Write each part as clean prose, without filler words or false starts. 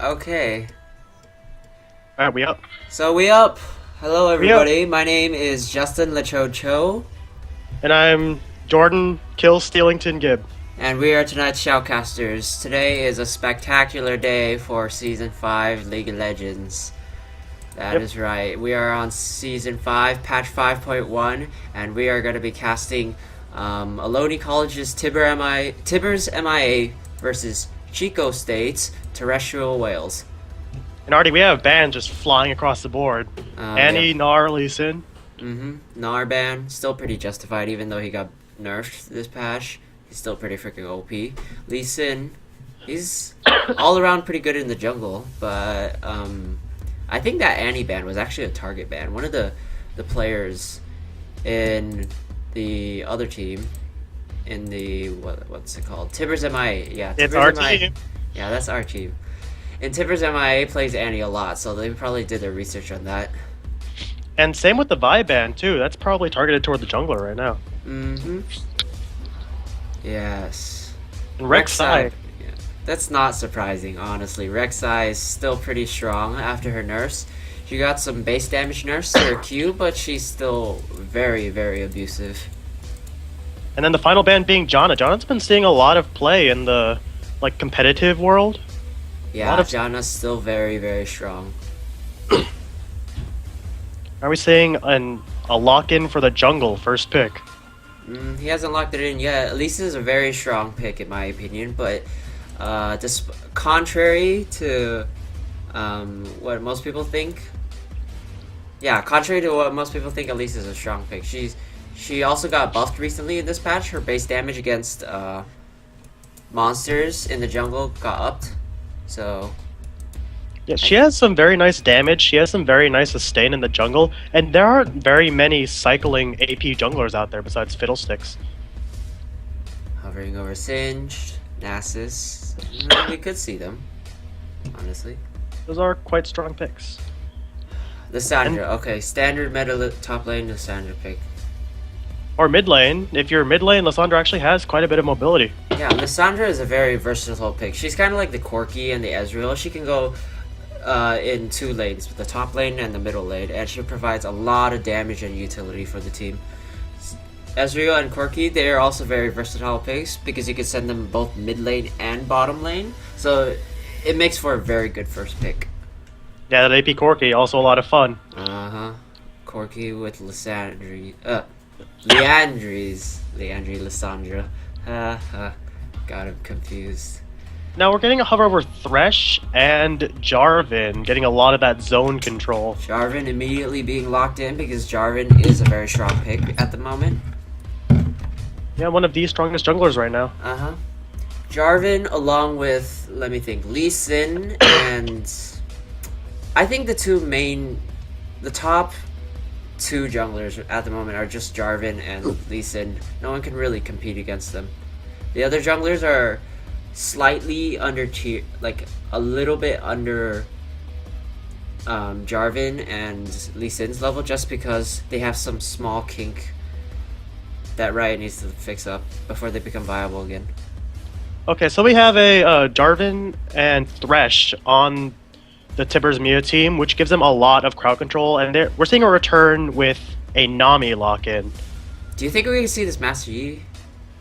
Okay. Alright, we up. So we up. Hello We up. everybody. My name is Justin Lecho, And I'm Jordan Kill Steelington Gibb. and we are tonight's Shoutcasters. Today is a spectacular day for Season 5 League of Legends. That is Yep. right. We are on Season 5, Patch 5.1, and we are going to be casting Ohlone College's Tibbers MIA versus Chico State's Terrestrial Wales. And already we have bans just flying across the board. Annie, Yeah. Nar, Lee Sin. Narban, still pretty justified even though he got nerfed this patch. He's still pretty freaking OP. Lee Sin, he's all around pretty good in the jungle, but I think that Annie ban was actually a target ban. One of the players in the other team, in the what's it called? Tibbers MIA. Yeah, It's Tibbers our MIA. team. Yeah, that's our team. And Tibbers MIA plays Annie a lot, so they probably did their research on that. And same with the Vi ban too. That's probably targeted toward the jungler right now. Yes. And Rek'Sai. Yeah. That's not surprising, honestly. Rek'Sai is still pretty strong after her nerfs. She got some base damage nerfs to her Q, but she's still very, very abusive. And then the final ban being Janna. Janna's been seeing a lot of play in the competitive world. Yeah, Janna's still very, very strong. Are we seeing a lock-in for the jungle first pick? He hasn't locked it in yet. Elise is a very strong pick in my opinion, but contrary to what most people think, Elise is a strong pick. She also got buffed recently in this patch. Her base damage against monsters in the jungle got upped, so. Yeah, she has some very nice damage. She has some very nice sustain in the jungle, and there aren't very many cycling AP junglers out there besides Fiddlesticks. Hovering over Singed, Nasus. We could see them, honestly. Those are quite strong picks. Lissandra, okay, standard meta top lane Lissandra pick. Or mid lane. If you're mid lane, Lissandra actually has quite a bit of mobility. Yeah, Lissandra is a very versatile pick. She's kind of like the Corki and the Ezreal. She can go in two lanes, the top lane and the middle lane, and she provides a lot of damage and utility for the team. Ezreal and Corki, they are also very versatile picks because you can send them both mid lane and bottom lane, so it makes for a very good first pick. Yeah, that AP Corki, also a lot of fun. Corki with Lissandra. Leandry Lissandra. Got him confused. Now we're getting a hover over Thresh and Jarvan, getting a lot of that zone control. Jarvan immediately being locked in because Jarvan is a very strong pick at the moment. Yeah, one of the strongest junglers right now. Jarvan along with, let me think, Lee Sin and I think the top two junglers at the moment are just Jarvan and Lee Sin. No one can really compete against them. The other junglers are slightly under tier, like a little bit under Jarvan and Lee Sin's level, just because they have some small kink that Riot needs to fix up before they become viable again. Okay, so we have a Jarvan and Thresh on the Tibbers Mia team, which gives them a lot of crowd control, and we're seeing a return with a Nami lock-in. Do you think we can see this Master Yi?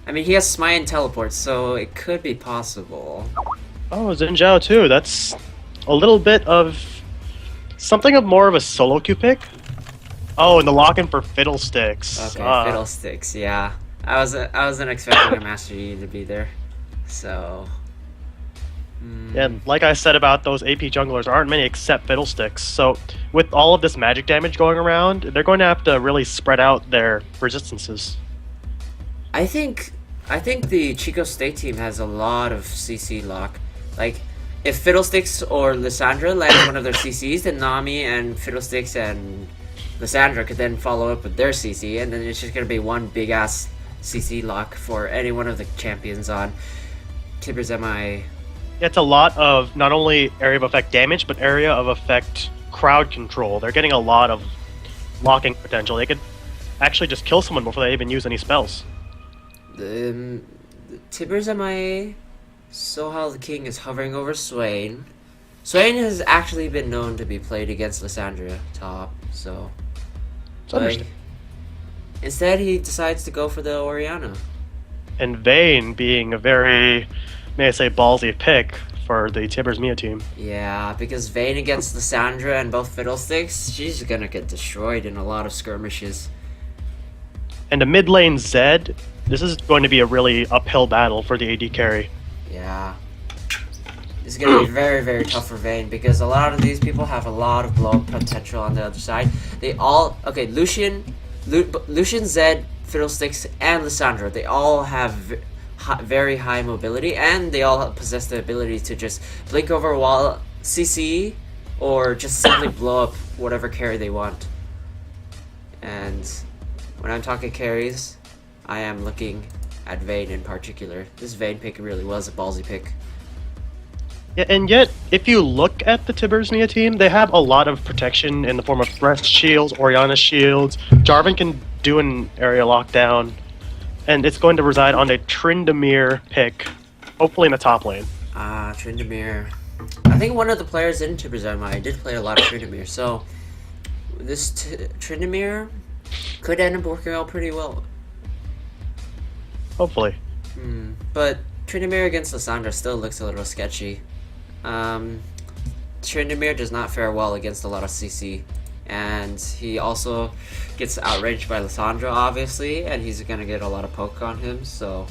I mean, he has Smite and Teleport, so it could be possible. Oh, Xin Zhao too. That's a little bit of something of more of a solo queue pick. Oh, and the lock-in for Fiddlesticks. Okay, Fiddlesticks, yeah. I wasn't expecting a Master Yi to be there, so. And like I said about those AP junglers, there aren't many except Fiddlesticks. So with all of this magic damage going around, they're going to have to really spread out their resistances. I think the Chico State team has a lot of CC lock. Like, if Fiddlesticks or Lissandra land one of their CCs, then Nami and Fiddlesticks and Lissandra could then follow up with their CC, and then it's just gonna be one big ass CC lock for any one of the champions on Tibbers MI. It's a lot of not only area of effect damage, but area of effect crowd control. They're getting a lot of locking potential. They could actually just kill someone before they even use any spells. The Tibbers MIA, Sohal the King is hovering over Swain. Swain has actually been known to be played against Lysandra top, so. It's But understandable. instead, he decides to go for the Oriana. And Vayne being a very, may I say, ballsy pick for the Tibbers Mia team. Yeah, because Vayne against Lysandra and both Fiddlesticks, she's gonna get destroyed in a lot of skirmishes. And a mid lane Zed, this is going to be a really uphill battle for the AD carry. Yeah. It's gonna be very, very tough for Vayne because a lot of these people have a lot of blow up potential on the other side. They all okay. Lucian, Zed, Fiddlesticks, and Lysandra. They all have very high mobility, and they all possess the ability to just blink over a wall, CC, or just simply blow up whatever carry they want. And when I'm talking carries, I am looking at Vayne in particular. This Vayne pick really was a ballsy pick. Yeah, and yet, if you look at the Tibbers Mia team, they have a lot of protection in the form of Thresh shields, Oriana shields. Jarvan can do an area lockdown, and it's going to reside on a Tryndamere pick, hopefully in the top lane. Tryndamere. I think one of the players in Tibbers MI did play a lot of Tryndamere, so this Tryndamere could end up working out pretty well. Hopefully. But Tryndamere against Lysandra still looks a little sketchy. Tryndamere does not fare well against a lot of CC, and he also gets outraged by Lysandra, obviously, and he's gonna get a lot of poke on him, so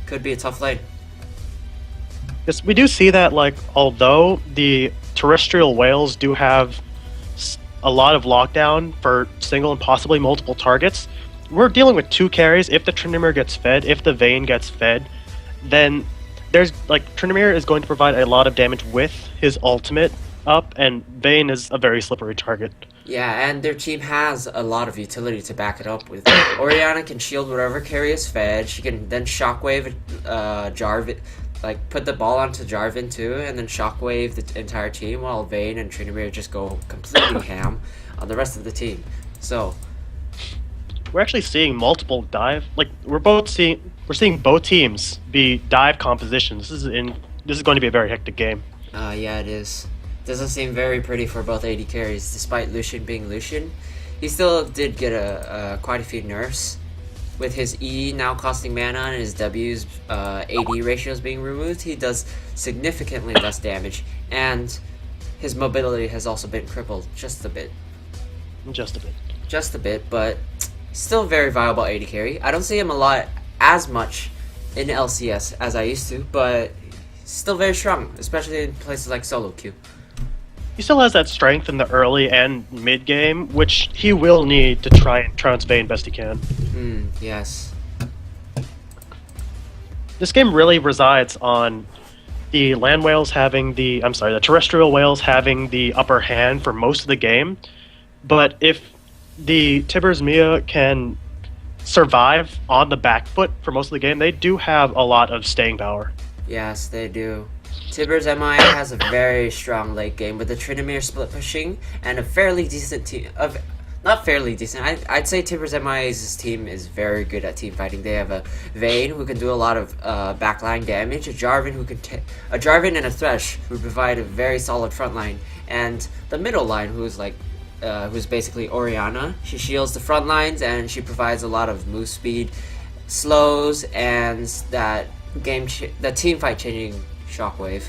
could be a tough lane. Yes, we do see that, like, although the terrestrial whales do have a lot of lockdown for single and possibly multiple targets, we're dealing with two carries. If the Tryndamere gets fed, if the Vayne gets fed, then there's, like, Tryndamere is going to provide a lot of damage with his ultimate up, and Vayne is a very slippery target. Yeah, and their team has a lot of utility to back it up with. Oriana can shield whatever carry is fed. She can then shockwave Jarvan, like put the ball onto Jarvan too, and then shockwave the entire team, while Vayne and Tryndamere just go completely ham on the rest of the team. So We're actually seeing multiple dive. Like, we're seeing both teams be dive compositions. This is going to be a very hectic game. yeah, it is. Doesn't seem very pretty for both AD carries, despite Lucian being Lucian. He still did get quite a few nerfs, with his E now costing mana and his W's AD ratios being removed. He does significantly less damage, and his mobility has also been crippled just a bit. Just a bit, but still very viable AD carry. I don't see him as much in LCS as I used to, but still very strong, especially in places like solo queue. He still has that strength in the early and mid game, which he will need to try and trounce Vayne best he can. Yes. This game really resides on the the terrestrial whales having the upper hand for most of the game. But if the Tibbers Mia can survive on the back foot for most of the game, they do have a lot of staying power. Yes, they do. Tibbers MI has a very strong late game with the Tryndamere split pushing and a fairly decent team. Not fairly decent. I'd say Tibbers MI's team is very good at team fighting. They have a Vayne who can do a lot of backline damage, a Jarvan and a Thresh who provide a very solid front line, and the middle line who's basically Oriana. She shields the front lines and she provides a lot of move speed, slows, and that team fight changing shockwave.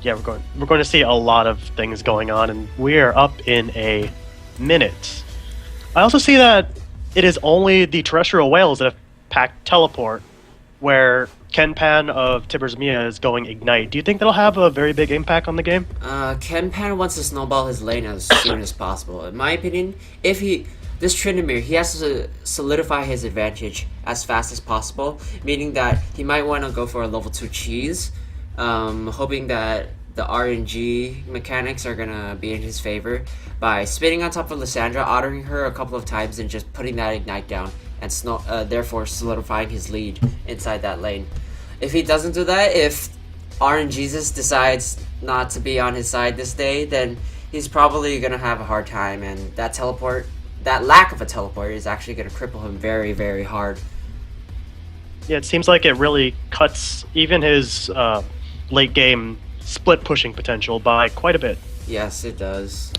Yeah, we're going to see a lot of things going on, and we're up in a minute. I also see that it is only the terrestrial whales that have packed teleport, where Kenpan of Tibbers Mia is going ignite. Do you think that'll have a very big impact on the game? Kenpan wants to snowball his lane as soon as possible. In my opinion, this Tryndamere, he has to solidify his advantage as fast as possible, meaning that he might want to go for a level 2 cheese, hoping that the RNG mechanics are gonna be in his favor by spinning on top of Lysandra, autoing her a couple of times, and just putting that ignite down, and therefore solidifying his lead inside that lane. If he doesn't do that, if RNGesus decides not to be on his side this day, then he's probably gonna have a hard time, and that lack of a teleport is actually gonna cripple him very, very hard. Yeah, it seems like it really cuts even his late game split pushing potential by quite a bit. Yes, it does.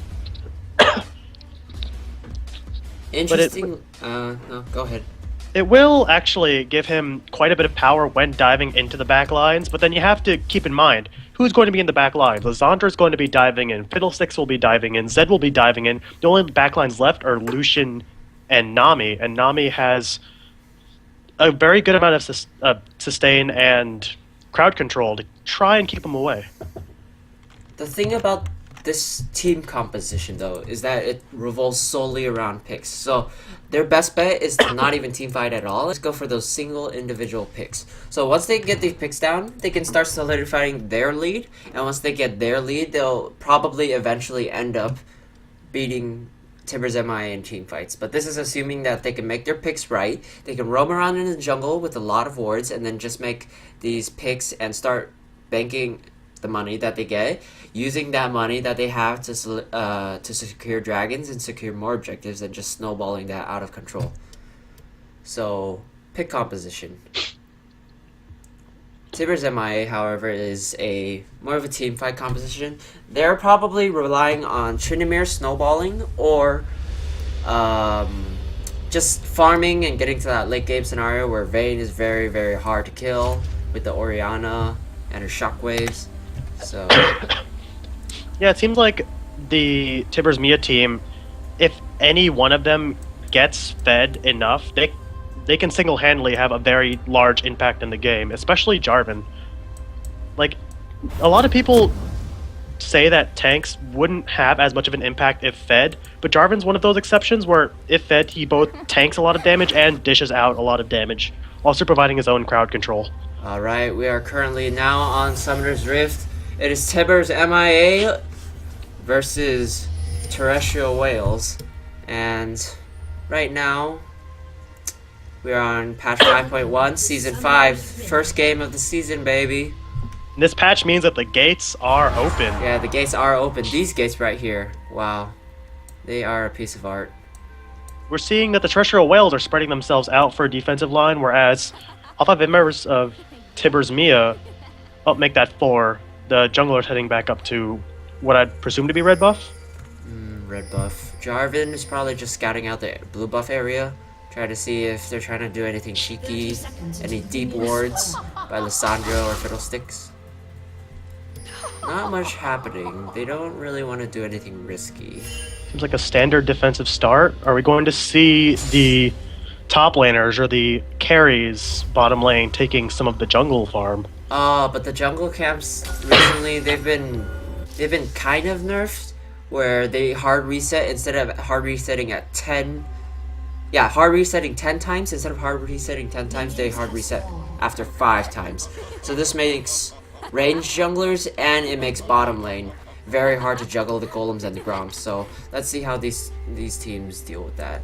But Interesting. No, go ahead. it will actually give him quite a bit of power when diving into the back lines, but then you have to keep in mind who's going to be in the back line. Lysandra is going to be diving in, Fiddlesticks will be diving in, Zed will be diving in. The only back lines left are Lucian and Nami has a very good amount of sustain and crowd control to try and keep him away. The thing about this team composition, though, is that it revolves solely around picks. So their best bet is to not even team fight at all. Let's go for those single individual picks. So once they get these picks down, they can start solidifying their lead. And once they get their lead, they'll probably eventually end up beating Tibbers MIA in team fights. But this is assuming that they can make their picks right. They can roam around in the jungle with a lot of wards and then just make these picks and start banking the money that they get, using that money that they have to secure dragons and secure more objectives, and just snowballing that out of control. So, pick composition. Tibbers MIA, however, is more of a team fight composition. They're probably relying on Tryndamere snowballing or just farming and getting to that late game scenario where Vayne is very, very hard to kill with the Orianna and her shockwaves. So yeah, it seems like the Tibbers Mia team, if any one of them gets fed enough, they can single-handedly have a very large impact in the game, especially Jarvan. Like, a lot of people say that tanks wouldn't have as much of an impact if fed, but Jarvan's one of those exceptions where, if fed, he both tanks a lot of damage and dishes out a lot of damage, while still providing his own crowd control. Alright, we are currently now on Summoner's Rift. It is Tibbers MIA versus Terrestrial Whales, and right now we are on patch 5.1, season 5, first game of the season, baby. And this patch means that the gates are open. Yeah, the gates are open. These gates right here, wow, they are a piece of art. We're seeing that the Terrestrial Whales are spreading themselves out for a defensive line, whereas all 5 members of Tibbers Mia make that 4. The jungler's heading back up to what I'd presume to be red buff. Red buff. Jarvan is probably just scouting out the blue buff area, trying to see if they're trying to do anything cheeky, any deep wards by Lysandra or Fiddlesticks. Not much happening. They don't really want to do anything risky. Seems like a standard defensive start. Are we going to see the top laners or the carries bottom lane taking some of the jungle farm? But the jungle camps recently, they've been kind of nerfed, where they hard reset instead of hard resetting at 10. Yeah, hard resetting 10 times instead of hard resetting 10 times, they hard reset after 5 times. So this makes ranged junglers and it makes bottom lane very hard to juggle the golems and the groms. So let's see how these teams deal with that.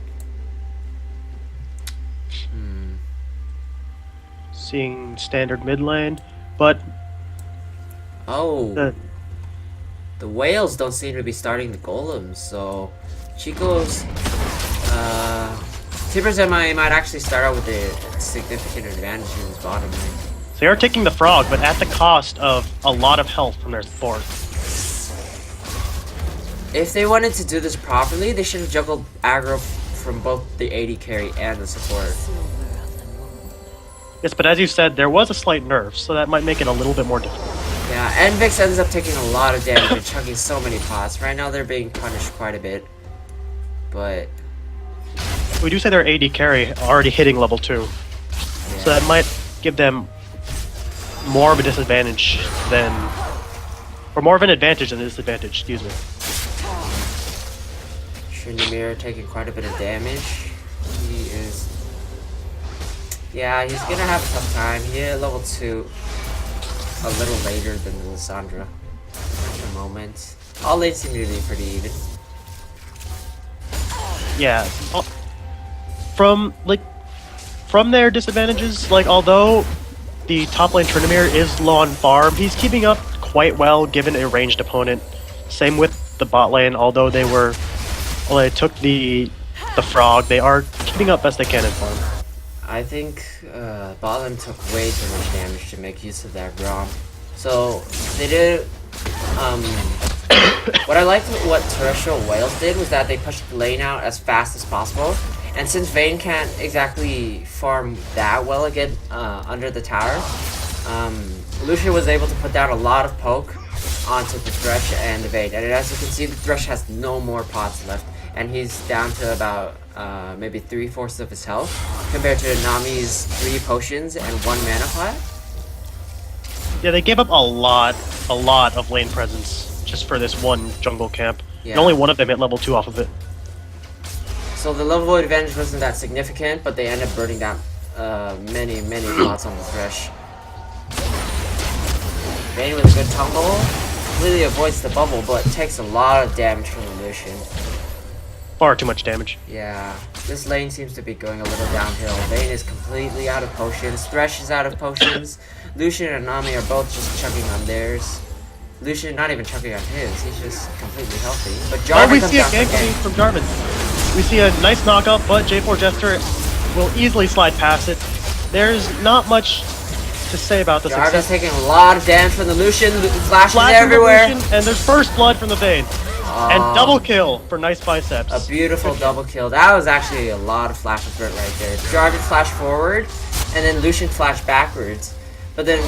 Seeing standard mid lane, but the whales don't seem to be starting the golems, so Chico's Tibbers MIA might actually start out with a significant advantage in his bottom lane. So they are taking the frog, but at the cost of a lot of health from their support. If they wanted to do this properly, they should have juggled aggro from both the AD carry and the support. Yes, but as you said, there was a slight nerf, so that might make it a little bit more difficult. Yeah, and Vix ends up taking a lot of damage and chugging so many pots. Right now they're being punished quite a bit, but we do say their AD carry already hitting level 2, yeah. So that might give them more of a disadvantage than, or more of an advantage than a disadvantage, excuse me. Tryndamere taking quite a bit of damage. He is... Yeah, he's gonna have a tough time. He hit level 2 a little later than Lysandra at the moment. All lanes seem to be pretty even. Yeah. From their disadvantages, like, although the top lane Tryndamere is low on farm, he's keeping up quite well given a ranged opponent. Same with the bot lane, although they took the frog, they are keeping up best they can in farm. I think Bottom took way too much damage to make use of that Grom. So they did. What I liked what Terrestrial Whales did was that they pushed the lane out as fast as possible. And since Vayne can't exactly farm that well again under the tower, Lucian was able to put down a lot of poke onto the Thresh and the Vayne. And as you can see, the Thresh has no more pots left. And he's down to about maybe 3/4 of his health, compared to Nami's 3 potions and 1 mana pot. Yeah, they gave up a lot of lane presence just for this one jungle camp. Yeah. And only one of them hit level 2 off of it. So the level advantage wasn't that significant, but they ended up burning down many pots on the Thresh. Vayne with a good tumble completely avoids the bubble, but takes a lot of damage from the Lucian. Far too much damage. Yeah, this lane seems to be going a little downhill. Vayne is completely out of potions. Thresh is out of potions. Lucian and Nami are both just chugging on theirs. Lucian not even chugging on his. He's just completely healthy. But Jarvan we comes see a down gank for gank. from Jarvan. We see a nice knockup, but J4 Jester will easily slide past it. There's not much to say about this. Jarvan's taking a lot of damage from the Lucian. Flashes Flash everywhere. from the Lucian, and there's first blood from the Vayne. And double kill for nice biceps. A beautiful double kill. That was actually a lot of flash of threat right there. Jarvan flashed forward, and then Lucian flashed backwards. But then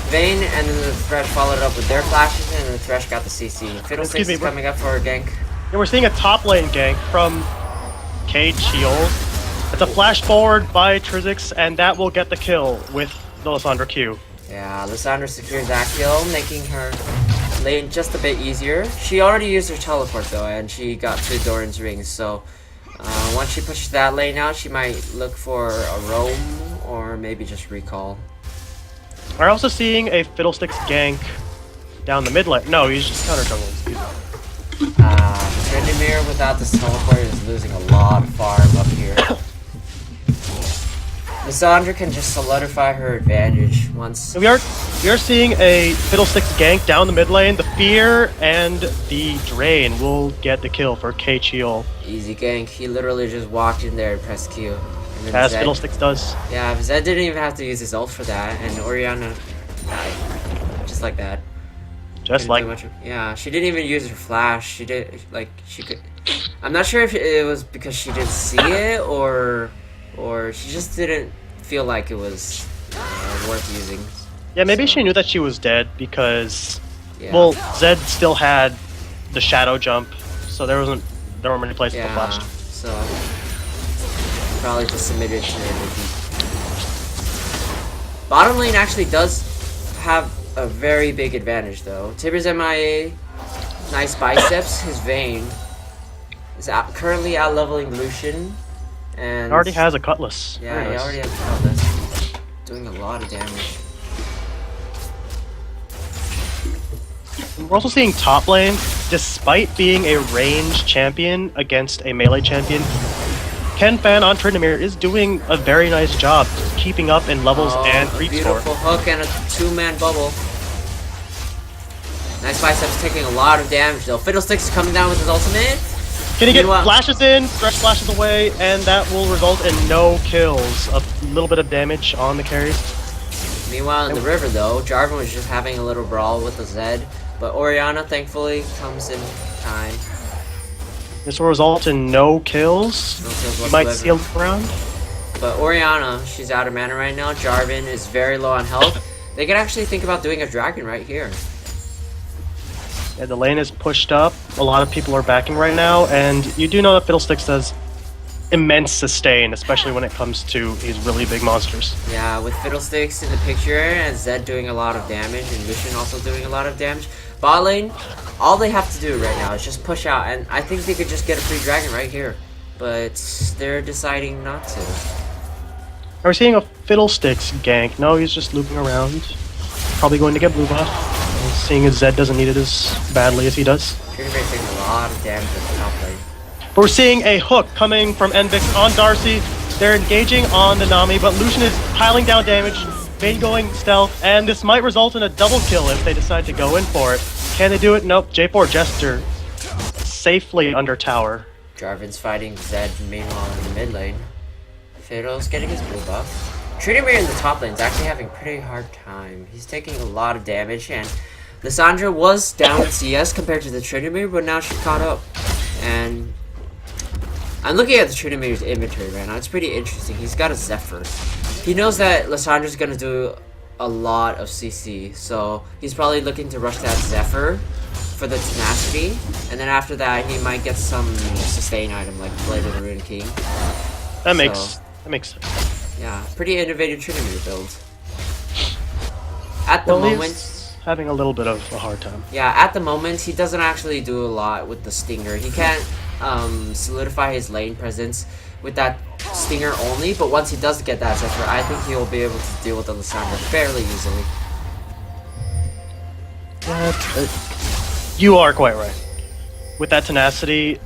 Vayne and then the Thresh followed up with their flashes, and the Thresh got the CC. Fiddlesticks is coming up for a gank. Yeah, we're seeing a top lane gank from Terrestrial. It's a flash forward by Trizix, and that will get the kill with the Lissandra Q. Yeah, Lissandra secured that kill, making her lane just a bit easier. She already used her teleport though, and she got 2 Doran's rings, so once she pushes that lane out, she might look for a roam or maybe just recall. We're also seeing a Fiddlesticks gank down the mid lane. No, he's just counter jungle. Tryndamere without this teleport is losing a lot of farm up here. Lissandra can just solidify her advantage once. We are seeing a Fiddlesticks gank down the mid lane. The Fear and the Drain will get the kill for Terrestrial. Easy gank. He literally just walked in there and pressed Q. And then As Zed, Fiddlesticks does. Yeah, Zed didn't even have to use his ult for that, and Orianna died. Just like that. Just like... Yeah, she didn't even use her flash. She did, like, she could... I'm not sure if it was because she didn't see it, or she just didn't feel like it was worth using. Yeah, maybe she knew that she was dead because, yeah. Well, Zed still had the shadow jump, so there weren't many places to flash. So probably just submitted to the bottom lane. Actually, does have a very big advantage though. Tibbers MIA, nice biceps. His Vayne is currently out leveling Lucian. And already has a cutlass. Yeah, he already has a cutlass. Doing a lot of damage. We're also seeing top lane, despite being a ranged champion against a melee champion, Ken Fan on Tryndamere is doing a very nice job keeping up in levels and creep score. Beautiful hook and a 2-man bubble. Nice biceps taking a lot of damage though. Fiddlesticks is coming down with his ultimate. Can he get flashes in, Thresh flashes away, and that will result in no kills. A little bit of damage on the carries. Meanwhile, in the river though, Jarvan was just having a little brawl with the Zed, but Orianna thankfully comes in time. This will result in no kills. No kills You might whatsoever. see a round. But Orianna, she's out of mana right now. Jarvan is very low on health. They could actually think about doing a dragon right here. Yeah, the lane is pushed up. A lot of people are backing right now, and you do know that Fiddlesticks does immense sustain, especially when it comes to these really big monsters. Yeah, with Fiddlesticks in the picture and Zed doing a lot of damage and Lucian also doing a lot of damage. Bot lane, all they have to do right now is just push out, and I think they could just get a free dragon right here. But they're deciding not to. Are we seeing a Fiddlesticks gank? No, he's just looping around. Probably going to get blue buff. Seeing as Zed doesn't need it as badly as he does. Tryndamere taking a lot of damage at the top lane. But we're seeing a hook coming from Envix on Darcy. They're engaging on the Nami, but Lucian is piling down damage. Vayne going stealth, and this might result in a double kill if they decide to go in for it. Can they do it? Nope. J4 Jester safely under tower. Jarvan's fighting Zed meanwhile in the mid lane. Fiddle's getting his blue buff. Tryndamere in the top lane is actually having a pretty hard time. He's taking a lot of damage, and Lissandra was down in CS compared to the Tryndamere, but now she caught up. And I'm looking at the Tryndamere's inventory right now. It's pretty interesting. He's got a Zephyr. He knows that Lissandra's going to do a lot of CC, so he's probably looking to rush that Zephyr for the tenacity, and then after that he might get some sustain item like Blade of the Rune King. That makes sense. Yeah, pretty innovative Tryndamere build. At the moment, he's having a little bit of a hard time. Yeah, at the moment he doesn't actually do a lot with the Stinger. He can't solidify his lane presence with that Stinger only, but once he does get that Zephyr, I think he'll be able to deal with the Lissandra fairly easily. You are quite right. With that tenacity,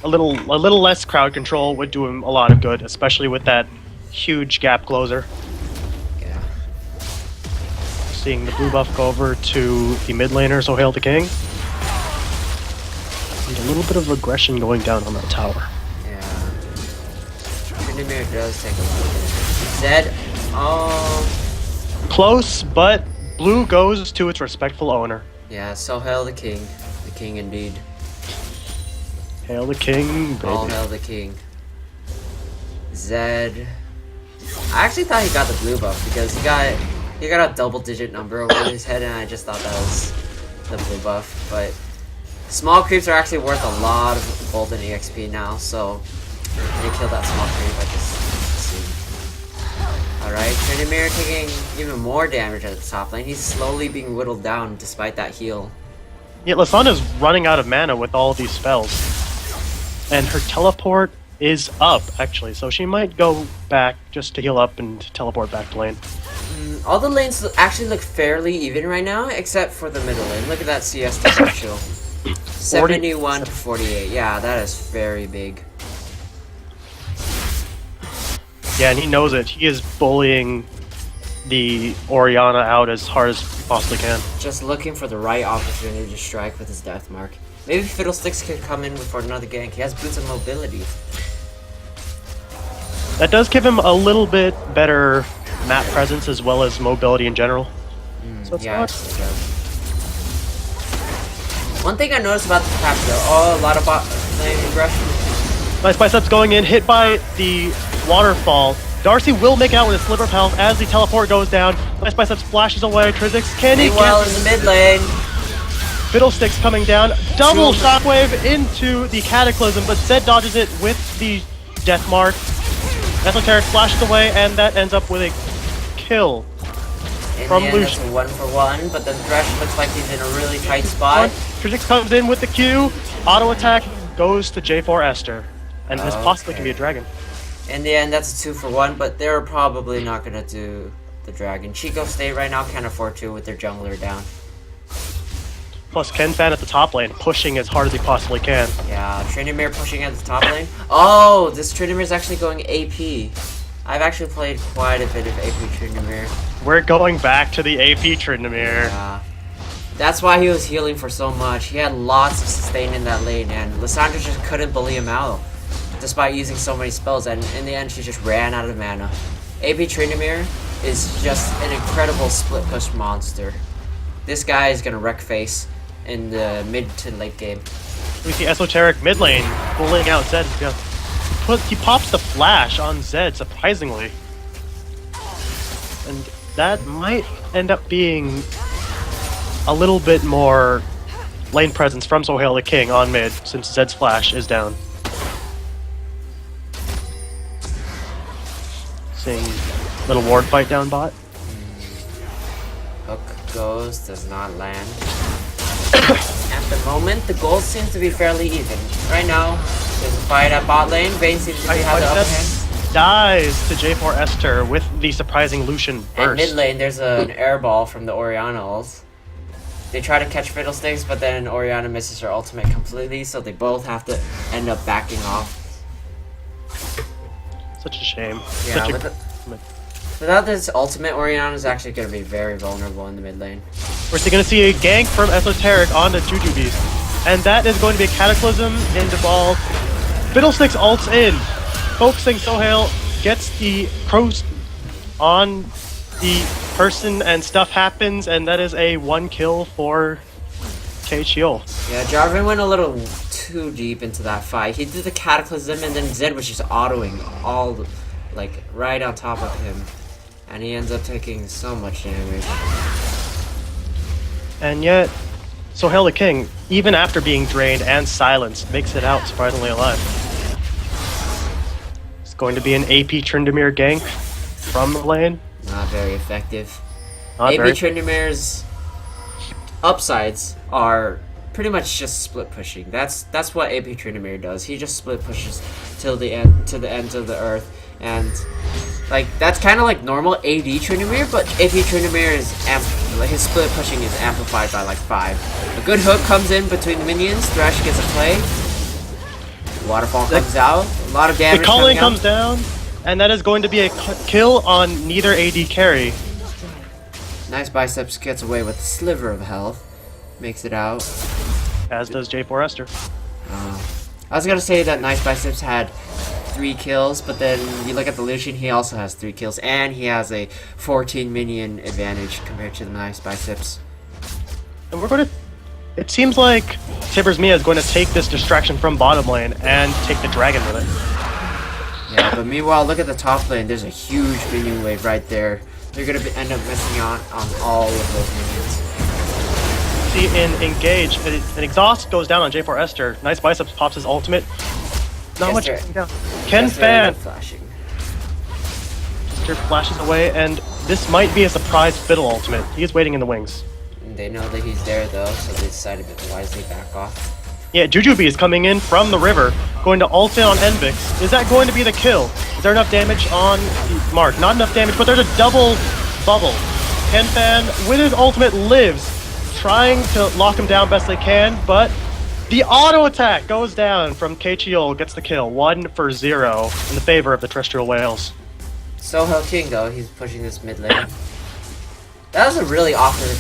a little less crowd control would do him a lot of good, especially with that huge gap closer. Yeah. Seeing the blue buff go over to the mid laner, so hail the king. And a little bit of aggression going down on that tower. Yeah. Tryndamere does take a lot of damage. Zed, oh. Close, but blue goes to its respectful owner. Yeah, so hail the king. The king indeed. Hail the king, baby. All hail the king. Zed. I actually thought he got the blue buff because he got a double-digit number over his head, and I just thought that was the blue buff. But small creeps are actually worth a lot of golden EXP now, so they killed that small creep. I just see. All right, Tryndamere taking even more damage at the top lane. He's slowly being whittled down despite that heal. Yeah, Lisandra's running out of mana with all of these spells. And her teleport is up, actually, so she might go back just to heal up and teleport back to lane. All the lanes actually look fairly even right now, except for the middle lane. Look at that CS differential. 71 to 48. Yeah, that is very big. Yeah, and he knows it. He is bullying the Orianna out as hard as he possibly can. Just looking for the right opportunity to strike with his death mark. Maybe Fiddlesticks could come in for another gank. He has boots of mobility. That does give him a little bit better map presence as well as mobility in general. So it's Yeah, not... it does. One thing I noticed about this patch though, a lot of bot lane aggression. Nice biceps going in, hit by the waterfall. Darcy will make out with a sliver of health as the teleport goes down. Nice biceps flashes away. Trizix, can he well in the mid lane? Fiddlesticks coming down. Double shockwave into the Cataclysm, but Zed dodges it with the death mark. Esoteric flashes away, and that ends up with a kill from Lucian. That's a 1-for-1, but then Thresh looks like he's in a really tight spot. Trizix comes in with the Q. Auto attack goes to J4 Esther, and this possibly can be a dragon. In the end, that's a 2-for-1, but they're probably not gonna do the dragon. Chico State right now can't afford to with their jungler down. Plus Ken Fan at the top lane, pushing as hard as he possibly can. Yeah, Tryndamere pushing at the top lane. Oh, this Tryndamere is actually going AP. I've actually played quite a bit of AP Tryndamere. We're going back to the AP Tryndamere. Yeah. That's why he was healing for so much. He had lots of sustain in that lane, and Lissandra just couldn't bully him out, despite using so many spells, and in the end she just ran out of mana. AP Tryndamere is just an incredible split push monster. This guy is gonna wreck face in the mid to late game. We see Esoteric mid lane pulling out Zed. He pops the flash on Zed, surprisingly. And that might end up being a little bit more lane presence from So Hail the King on mid, since Zed's flash is down. Seeing little ward fight down bot. Hook goes, does not land. At the moment, the goal seems to be fairly even. Right now, there's a fight at bot lane. Vayne seems to have the upper hand. Dies to J4 Esther with the surprising Lucian burst. At mid lane, there's an air ball from the Orianna ult. They try to catch Fiddlesticks, but then Orianna misses her ultimate completely, so they both have to end up backing off. Such a shame. Yeah, without this ultimate, Orianna is actually going to be very vulnerable in the mid lane. We're going to see a gank from Esoteric onto Juju Beast, and that is going to be a Cataclysm into ball. Fiddlesticks ults in, focusing Sohail, gets the on the person and stuff happens, and that is a 1 kill for KHL. Yeah, Jarvan went a little too deep into that fight. He did the Cataclysm, and then Zed was just autoing all, like, right on top of him. And he ends up taking so much damage. And yet, Sohail the King, even after being drained and silenced, makes it out surprisingly alive. It's going to be an AP Tryndamere gank from the lane. Not very effective. Not AP very- Tryndamere's upsides are pretty much just split pushing. That's what AP Tryndamere does. He just split pushes till the end, to the ends of the earth, and like that's kind of like normal AD Tryndamere, but AP Tryndamere is his split pushing is amplified by like 5. A good hook comes in between the minions. Thresh gets a play. Waterfall comes out. A lot of damage. The culling coming comes down, and that is going to be a kill on neither AD carry. Nice Biceps gets away with a sliver of health. Makes it out. As does J4 Esther. I was gonna say that Nice Biceps had 3 kills, but then you look at the Lucian, he also has 3 kills, and he has a 14 minion advantage compared to the Nice Biceps. And we're going to... It seems like Tibbers Mia is going to take this distraction from bottom lane and take the dragon with it. Yeah, but meanwhile, look at the top lane. There's a huge minion wave right there. They're gonna end up missing out on all of those minions. See, in Engage, an exhaust goes down on J4 Esther. Nice Biceps pops his ultimate. Not much. Esther- Ken Esther Fan ended up flashing. Esther flashes away, and this might be a surprise Fiddle ultimate. He is waiting in the wings. They know that he's there though, so they decided to wisely back off. Yeah, Jujubee is coming in from the river, going to ult in on Envix. Is that going to be the kill? Is there enough damage on Mark? Not enough damage, but there's a double bubble. Ken Fan, with his ultimate, lives, trying to lock him down best they can, but the auto attack goes down from KHL, gets the kill. 1 for 0 in the favor of the Terrestrial Whales. Sohail King though, he's pushing this mid lane. That was a really awkward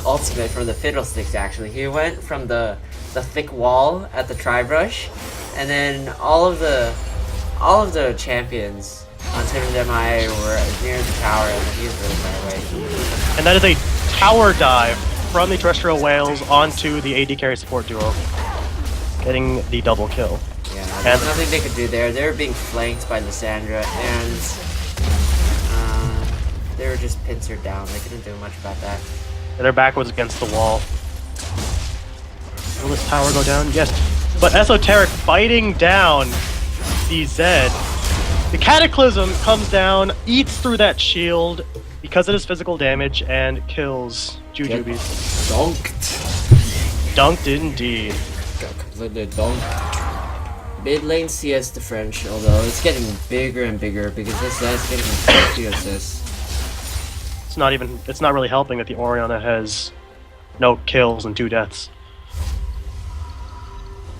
ultimate from the Fiddlesticks actually. He went from the thick wall at the Tri-Brush, and then all of the champions on Team MI were near the tower, and he was really far away. And that is a tower dive from the Terrestrial Whales onto the AD carry support duo, getting the double kill. Yeah, there's nothing they could do there. They were being flanked by Lysandra, and they were just pincered down. They couldn't do much about that. And they're backwards against the wall. Will this tower go down? Yes. But Esoteric fighting down the Zed. The Cataclysm comes down, eats through that shield because it is physical damage, and kills Jujubee. Dunked. Dunked indeed. Got completely dunked. Mid lane CS differential though, it's getting bigger and bigger because this guy's getting 50 assists. It's not really helping that the Orianna has no kills and 2 deaths.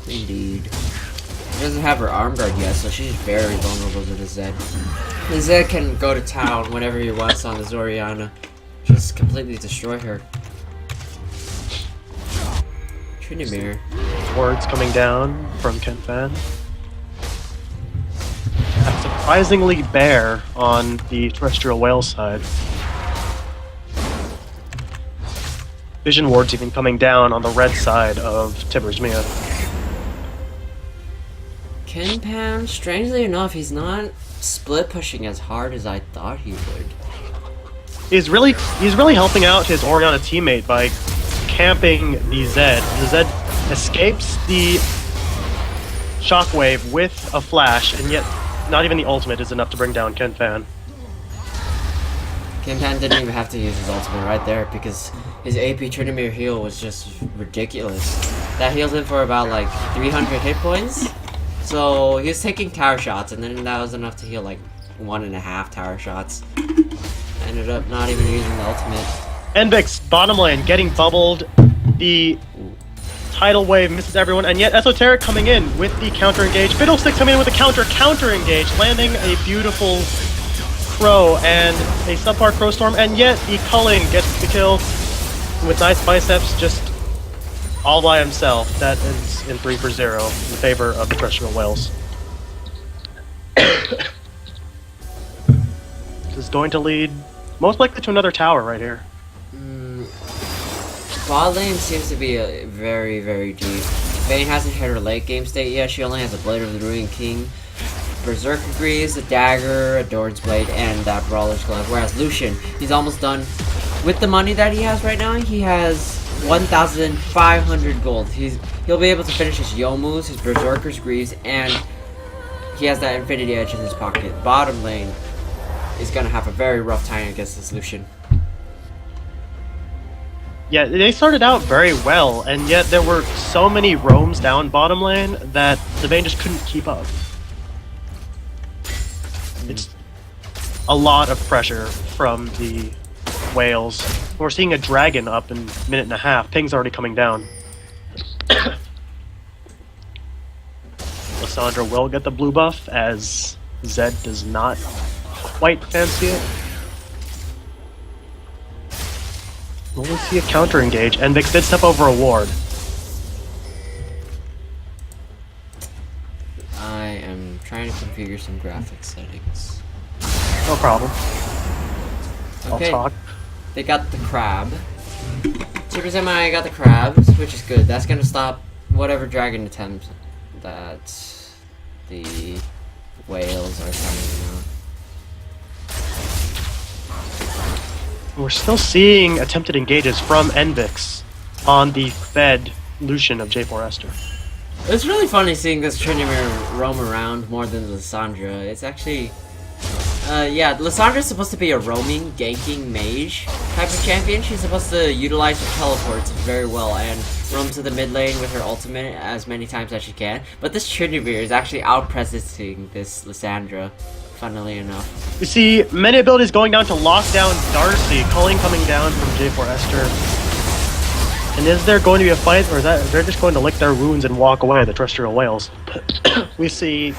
Indeed. She doesn't have her arm guard yet, so she's very vulnerable to the Zed. The Zed can go to town whenever he wants on the Zoriana. Just completely destroy her. Tryndamere. Words coming down from Ken Fan. That's surprisingly bare on the Terrestrial Whale side. Vision wards even coming down on the red side of Tibbers Mia. Kenpan, strangely enough, he's not split pushing as hard as I thought he would. He's really helping out his Orianna teammate by camping the Zed. The Zed escapes the shockwave with a flash, and yet not even the ultimate is enough to bring down Ken Fan. Kenpan didn't even have to use his ultimate right there because his AP Tryndamere heal was just ridiculous. That healed him for about like 300 hit points. So he was taking tower shots, and then that was enough to heal like 1.5 tower shots. Ended up not even using the ultimate. Envix, bottom lane, getting bubbled. The tidal wave misses everyone, and yet Esoteric coming in with the counter engage. Fiddlesticks coming in with a counter engage, landing a beautiful crow and a subpar crow storm, and yet the culling gets the kill with Nice Biceps just all by himself. That is in 3 for 0 in favor of the Terrestrial Whales. This is going to lead most likely to another tower right here. Bot lane seems to be very, very deep. Vayne hasn't hit her late game state yet. She only has a Blade of the Ruined King, Berserker Greaves, a Dagger, a Doran's Blade, and that Brawler's Glove. Whereas Lucian, he's almost done. With the money that he has right now, he has 1,500 gold. He'll be able to finish his Yomus, his Berserker's Greaves, and he has that Infinity Edge in his pocket. Bottom lane is going to have a very rough time against this Lucian. Yeah, they started out very well, and yet there were so many roams down bottom lane that the Vayne just couldn't keep up. It's a lot of pressure from the whales. We're seeing a dragon up in a minute and a half. Ping's already coming down. Lissandra will get the blue buff, as Zed does not quite fancy it. We'll see a counter engage, and Vix did step over a ward. I am trying to configure some graphics settings. No problem. Okay. I'll talk. They got the crab. Tibbers and I got the crabs, which is good. That's gonna stop whatever dragon attempt that the whales are coming out. We're still seeing attempted engages from Envix on the fed Lucian of J4 Esther. It's really funny seeing this Tryndamere roam around more than Lissandra. It's actually... yeah, Lissandra's supposed to be a roaming, ganking mage type of champion. She's supposed to utilize her teleports very well and roam to the mid lane with her ultimate as many times as she can. But this Tryndamere is actually out-presenting this Lissandra, funnily enough. You see many abilities going down to lock down Darcy, Culling coming down from J4 Esther. And is there going to be a fight, or is that they're just going to lick their wounds and walk away, the Terrestrial whales? We see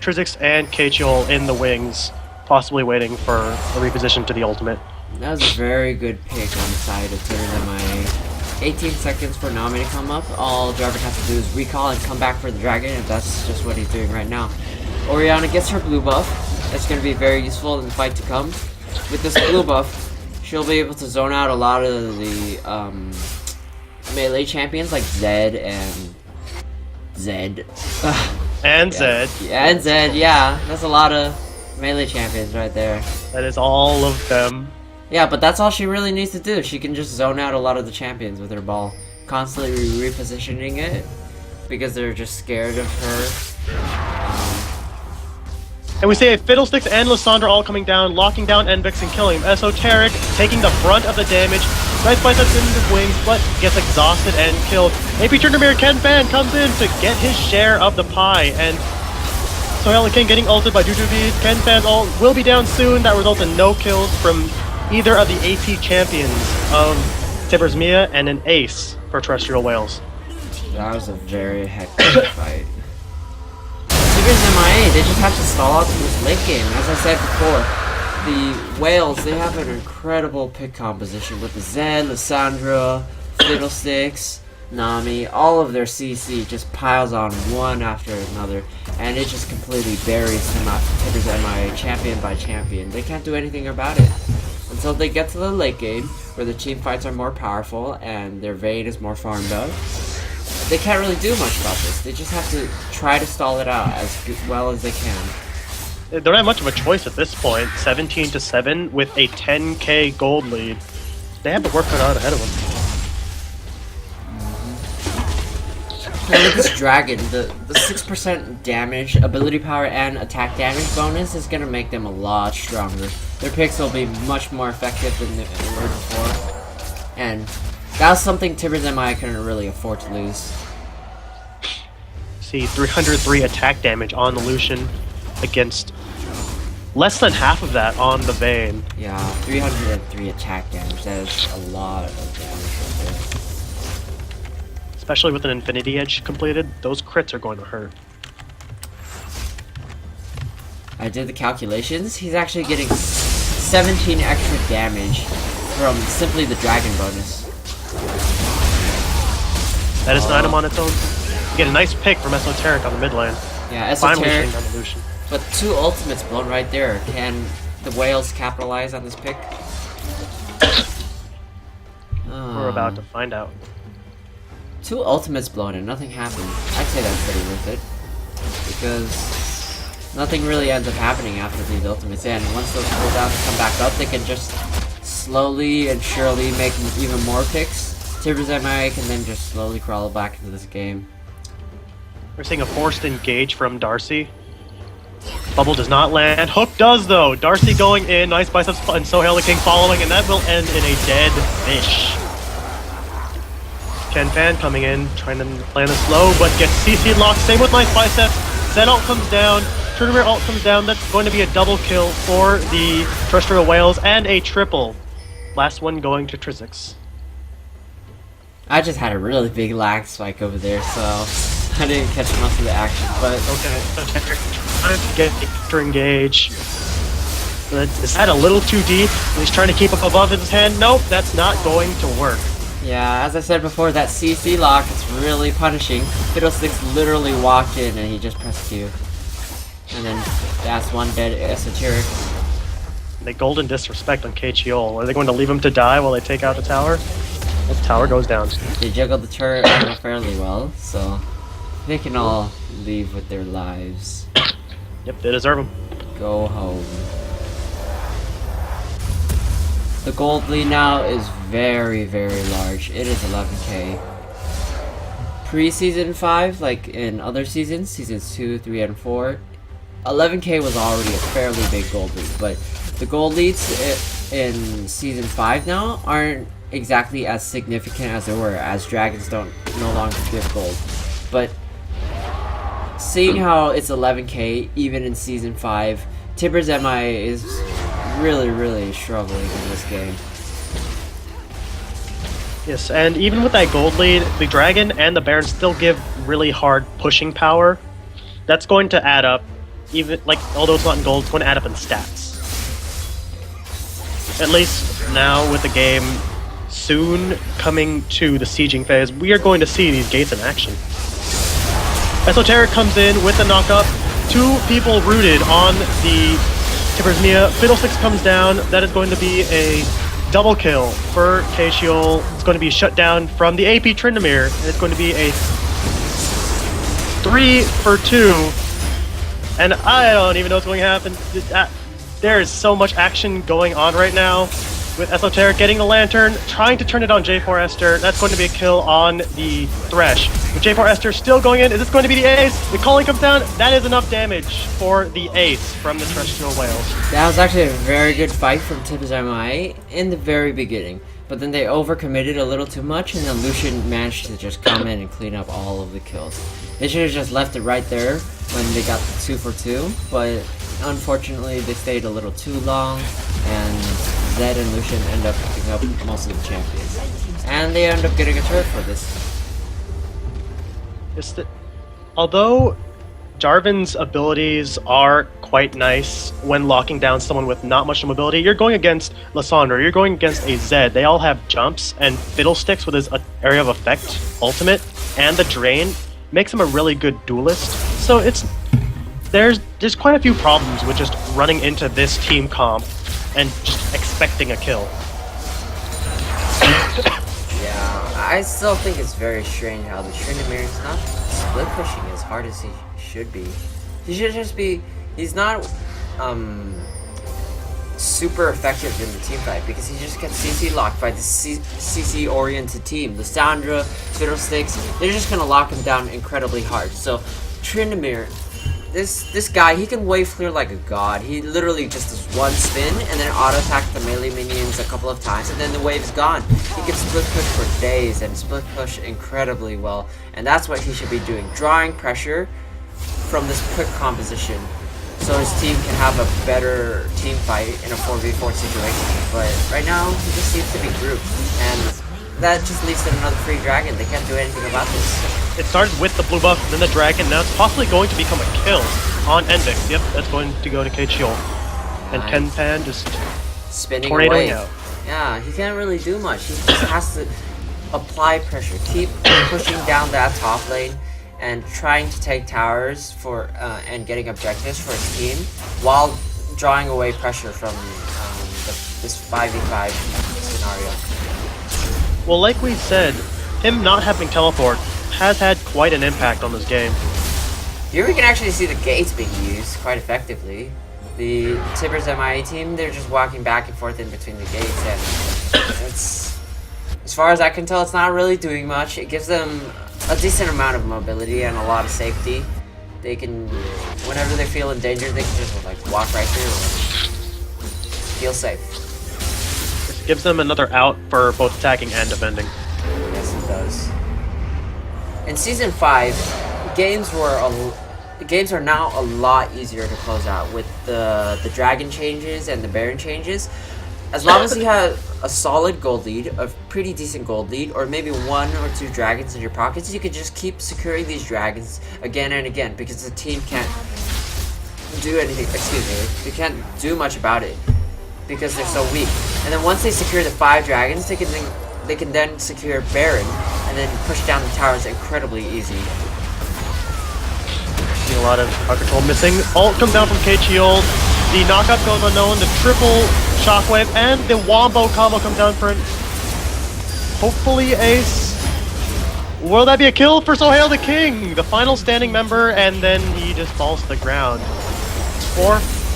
Trizix and Kachol in the wings, possibly waiting for a reposition to the ultimate. That was a very good pick on the side of Tibbers. 18 seconds for Nami to come up. All Jarvan has to do is recall and come back for the dragon, and that's just what he's doing right now. Orianna gets her blue buff. That's going to be very useful in the fight to come. With this blue buff, she'll be able to zone out a lot of the melee champions like Zed and Zed. And yeah. Zed. Yeah, and Zed, yeah. That's a lot of melee champions right there. That is all of them. Yeah, but that's all she really needs to do. She can just zone out a lot of the champions with her ball. Constantly repositioning it because they're just scared of her. And we see Fiddlesticks and Lissandra all coming down, locking down Envix and killing him. Esoteric taking the brunt of the damage. Nice fight that's in his wings, but gets exhausted and killed. AP Tryndamere Ken Fan comes in to get his share of the pie, and Sohela King getting ulted by Jujubee. Ken Fan's ult will be down soon. That results in no kills from either of the AP champions of Tibbers Mia, and an ace for Terrestrial Whales. That was a very hectic fight. Tibbers MIA, they just have to stall out to this late game. As I said before, the Whales, they have an incredible pick composition with the Zed, Lissandra, Fiddlesticks, Nami. All of their CC just piles on one after another, and it just completely buries Tibbers MIA champion by champion. They can't do anything about it until they get to the late game, where the team fights are more powerful and their Vayne is more farmed up. They can't really do much about this. They just have to try to stall it out as well as they can. They don't have much of a choice at this point. 17-7 with a 10k gold lead. They have the work cut out ahead of them. Now with this dragon, the 6% damage, ability power, and attack damage bonus is going to make them a lot stronger. Their picks will be much more effective than they were before. And that's something Tibbers MI couldn't really afford to lose. See 303 attack damage on the Lucian against less than half of that on the Vayne. Yeah, 303 attack damage. That is a lot of damage right there. Especially with an Infinity Edge completed, those crits are going to hurt. I did the calculations. He's actually getting 17 extra damage from simply the dragon bonus. That is an item on its own. You get a nice pick from Esoteric on the mid lane. Yeah, Finally Esoteric. hitting on the Lucian. But 2 ultimates blown right there can the whales capitalize on this pick? We're about to find out. 2 ultimates blown and nothing happened. I'd say that's pretty worth it. Because nothing really ends up happening after these ultimates end. Once those cooldowns come back up, they can just slowly and surely make even more picks. Tibbers MI can then just slowly crawl back into this game. We're seeing a forced engage from Darcy. Bubble does not land. Hook does though. Darcy going in. Nice biceps and Sohail the King following, and that will end in a dead fish. Ken Fan coming in, trying to land this low, but gets CC locked. Same with nice biceps. Zen ult comes down. Terrestrial ult comes down. That's going to be a double kill for the Terrestrial Whales and a triple. Last one going to Trizix. I just had a really big lag spike over there, so I didn't catch much of the action, but... Okay, so trying to get to engage. But is that a little too deep? He's trying to keep up above his hand. Nope, that's not going to work. Yeah, as I said before, that CC lock is really punishing. Fiddlesticks literally walked in and he just pressed Q. And then that's one dead esoteric. The golden disrespect on KGO. Are they going to leave him to die while they take out the tower? The tower goes down. They juggled the turret fairly well, so they can all leave with their lives. Yep, they deserve them. Go home. The gold lead now is very, very large. It is 11k. Pre-season 5, like in other seasons, seasons 2, 3, and 4, 11k was already a fairly big gold lead, but the gold leads in season 5 now aren't exactly as significant as they were, as dragons no longer give gold. But seeing how it's 11k even in season 5, Tibbers MI is really struggling in this game. Yes, and even with that gold lead, the dragon and the baron still give really hard pushing power. That's going to add up, even like although it's not in gold, it's going to add up in stats. At least now with the game soon coming to the sieging phase, we are going to see these gates in action. Esoteric comes in with the knockup. 2 people rooted on the Tibbers Mia. Fiddlesticks comes down. That is going to be a double kill for Kashiol. It's going to be shut down from the AP Tryndamere, and it's going to be a 3 for 2. And I don't even know what's going to happen. There is so much action going on right now. With Esoteric getting the lantern, trying to turn it on J4 Esther. That's going to be a kill on the Thresh. With J4 Esther still going in, is this going to be the ace? The calling comes down. That is enough damage for the ace from the Terrestrial Whales. That was actually a very good fight from Tibbers MI in the very beginning. But then they overcommitted a little too much, and then Lucian managed to just come in and clean up all of the kills. They should have just left it right there when they got the 2 for 2, but unfortunately they stayed a little too long, and Zed and Lucian end up picking up most of the champions. And they end up getting a turret for this. Although Jarvan's abilities are quite nice when locking down someone with not much mobility, you're going against Lysandra, you're going against a Zed. They all have jumps, and Fiddlesticks with his area of effect ultimate and the drain makes him a really good duelist. So there's quite a few problems with just running into this team comp and just expecting a kill. Yeah, I still think it's very strange how the Tryndamere is not split pushing as hard as he should be. He should just be... He's not super effective in the team fight because he just gets CC locked by the CC oriented team. Lysandra, Fiddlesticks, they're just gonna lock him down incredibly hard. So Tryndamere, this guy, he can wave clear like a god. He literally just does one spin and then auto attack the melee minions a couple of times, and then the wave's gone. He can split push for days and split push incredibly well, and that's what he should be doing, drawing pressure from this quick composition so his team can have a better team fight in a 4v4 situation. But right now he just seems to be grouped, and that just leads to another free dragon. They can't do anything about this. It started with the blue buff, then the dragon, now it's possibly going to become a kill on Envix. Yep, that's going to go to KGO. And Ken Pan just spinning tornadoing away. out. Yeah, he can't really do much. He just has to apply pressure, keep pushing down that top lane, and trying to take towers for and getting objectives for his team, while drawing away pressure from this 5v5 scenario. Well, like we said, him not having teleport has had quite an impact on this game. Here we can actually see the gates being used quite effectively. The Tibbers MIA team, they're just walking back and forth in between the gates, and it's, as far as I can tell, it's not really doing much. It gives them a decent amount of mobility and a lot of safety. They can, whenever they feel in danger, they can just like walk right through and feel safe. This gives them another out for both attacking and defending. Yes, it does. In Season 5, games are now a lot easier to close out with the dragon changes and the baron changes. As long as you have a solid gold lead, a pretty decent gold lead, or maybe 1 or 2 dragons in your pockets, you can just keep securing these dragons again and again because the team can't do anything. Excuse me, they can't do much about it because they're so weak. And then once they secure the 5 dragons, they can then secure baron and then push down the towers incredibly easy. See a lot of power control missing. Ult comes down from KCHiOLD. The knockup goes unknown. The triple shockwave and the wombo combo comes down for an hopefully ace. Will that be a kill for Sohail the King, the final standing member, and then he just falls to the ground.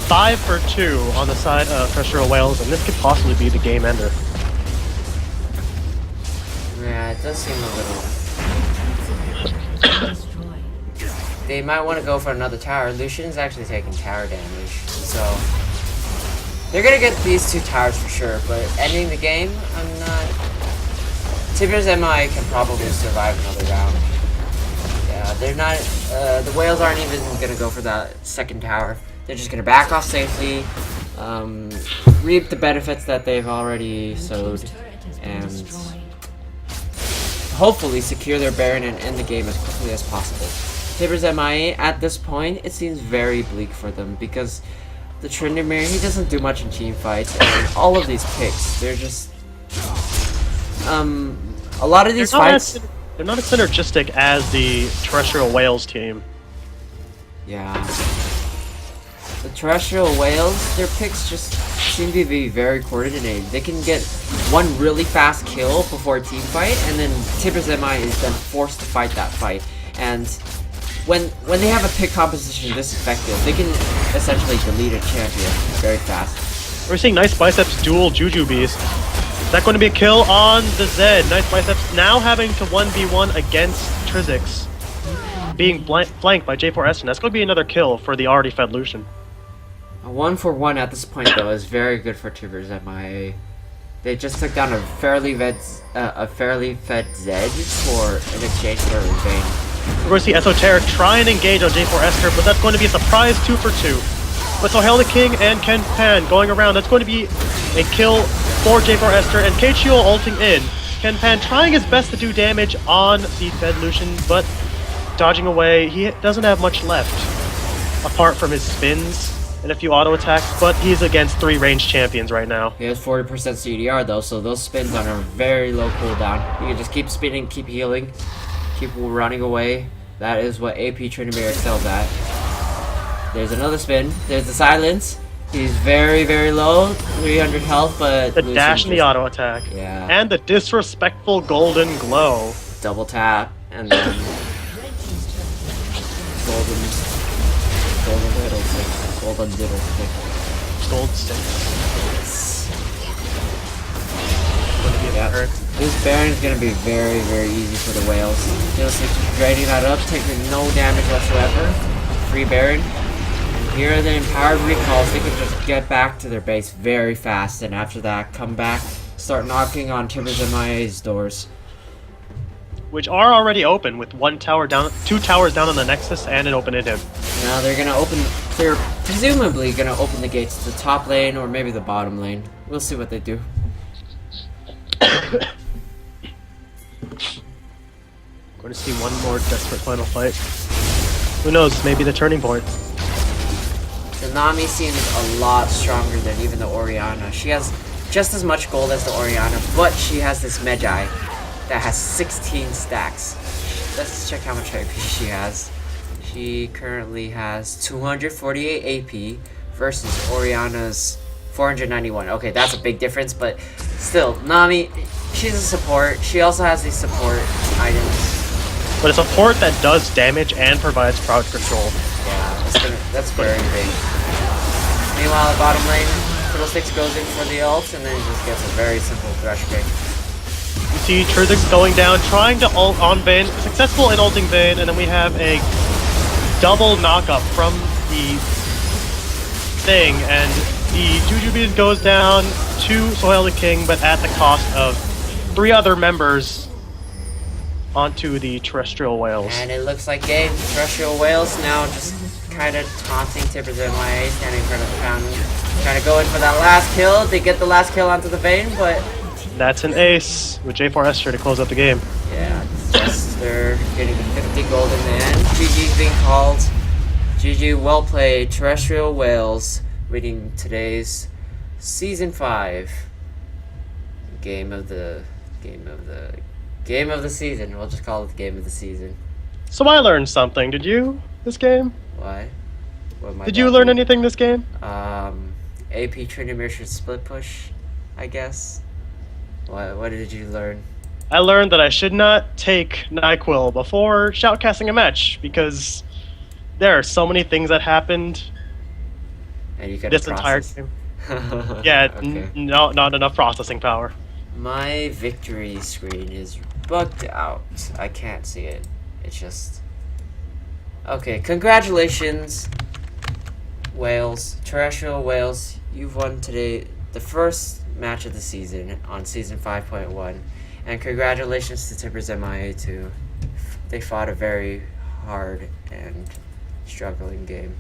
5 for 2 on the side of Terrestrial Wales, and this could possibly be the game ender. Yeah, it does seem a little. They might want to go for another tower. Lucian's actually taking tower damage, so they're gonna get these 2 towers for sure. But ending the game, I'm not. Tibbers MI can probably survive another round. Yeah, they're not. The whales aren't even gonna go for that second tower. They're just gonna back off safely, reap the benefits that they've already sowed, and hopefully secure their baron and end the game as quickly as possible. Tibbers MIA, at this point, it seems very bleak for them because the Tryndamere, he doesn't do much in team fights, and all of these picks, they're just, a lot of these fights... They're not as synergistic as the Terrestrial Wales team. Yeah. The Terrestrial Wales, their picks just seem to be very coordinated. They can get one really fast kill before a team fight, and then Tibbers MI is then forced to fight that fight. And when they have a pick composition this effective, they can essentially delete a champion very fast. We're seeing Nice Biceps dual Juju Beast. Is that going to be a kill on the Zed? Nice Biceps now having to 1v1 against Trizix, being flanked by J4 Eston. That's going to be another kill for the already fed Lucian. A 1-for-1 at this point, though, is very good for Tibbers MIA. They just took down a fairly fed Zed for an exchange for Vayne. We're going to see Esoteric try and engage on J4 Esther, but that's going to be a surprise 2 for 2. But Sohail the King and Ken Pan going around. That's going to be a kill for J4 Esther, and KCHiOLD ulting in. Ken Pan trying his best to do damage on the fed Lucian, but dodging away. He doesn't have much left, apart from his spins and a few auto attacks, but he's against 3 ranged champions right now. He has 40% CDR though, so those spins on a very low cooldown. You can just keep spinning, keep healing, keep running away. That is what AP Tryndamere excels at. There's another spin. There's the silence. He's very, very low, 300 health, but the dash and the auto attack. Yeah. And the disrespectful golden glow. Double tap, and then golden diddle stick. Golden diddle stick. Gold stick. Yeah. This Baron is gonna be very, very easy for the whales. Fiddlestick draining that up, taking no damage whatsoever. Free Baron. Here are the empowered recalls. They can just get back to their base very fast, and after that, come back, start knocking on Tibbers MIA's doors, which are already open with 1 tower down, 2 towers down on the Nexus, and an open in him. Now they're presumably gonna open the gates to the top lane or maybe the bottom lane. We'll see what they do. Going to see one more desperate final fight. Who knows? Maybe the turning point. The Nami seems a lot stronger than even the Orianna. She has just as much gold as the Orianna, but she has this Magi that has 16 stacks. Let's check how much AP she has. She currently has 248 AP, versus Oriana's 491. Okay, that's a big difference, but still, Nami, she's a support. She also has these support items. But a support that does damage and provides crowd control. Yeah, that's very big. Meanwhile, at bottom lane, Fiddlesticks goes in for the ult and then just gets a very simple thresh pick. You see Trizix going down, trying to ult on Vayne, successful in ulting Vayne, and then we have a double knockup from the thing, and the Jujubee goes down to Sohail the King, but at the cost of 3 other members onto the Terrestrial Whales. And it looks like game. Terrestrial Whales now just kind of taunting Tibbers MIA, standing in front of the fountain, trying to go in for that last kill. They get the last kill onto the Vayne, but that's an ace with J4 Esther to close out the game. yeah, Esther getting 50 gold in the end. GG's being called. GG, well played. Terrestrial Whales winning today's Season 5 game of the season. We'll just call it the game of the season. So I learned something. Did you this game? Why? Did you learn anything this game? AP Tryndamere should split push, I guess. What did you learn? I learned that I should not take NyQuil before shoutcasting a match because there are so many things that happened And you could this entire game. Yeah, okay. not enough processing power. My victory screen is bugged out. I can't see it. It's just... Okay, congratulations, Wales. Terrestrial Wales, you've won today the first match of the season on Season 5.1. And congratulations to Tibbers MIA too. They fought a very hard and struggling game.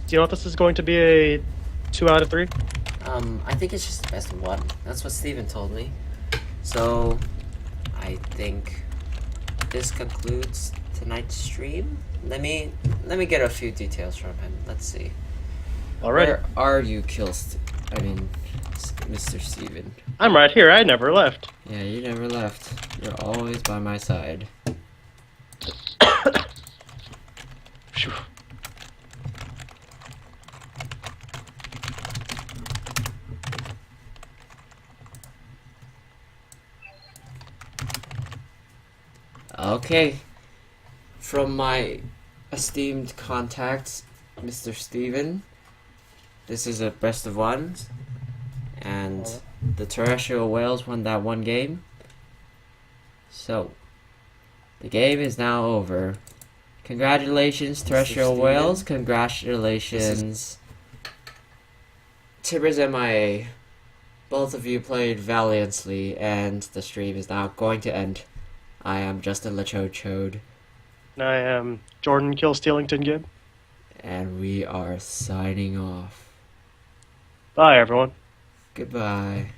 Do you know if this is going to be a 2 out of 3? I think it's just the best of 1. That's what Steven told me. So, I think this concludes tonight's stream. Let me get a few details from him. Let's see. Alright. Where are you, Mr. Steven? I'm right here. I never left. Yeah, you never left. You're always by my side. Phew. Okay. From my esteemed contact, Mr. Steven, this is a best of 1. And the Terrestrial Whales won that 1 game. So, the game is now over. Congratulations, Terrestrial Whales. Congratulations, Tibbers MIA. Both of you played valiantly, and the stream is now going to end. I am Justin Lachochode. I am Jordan Kill Stealington Gibb. And we are signing off. Bye, everyone. Goodbye.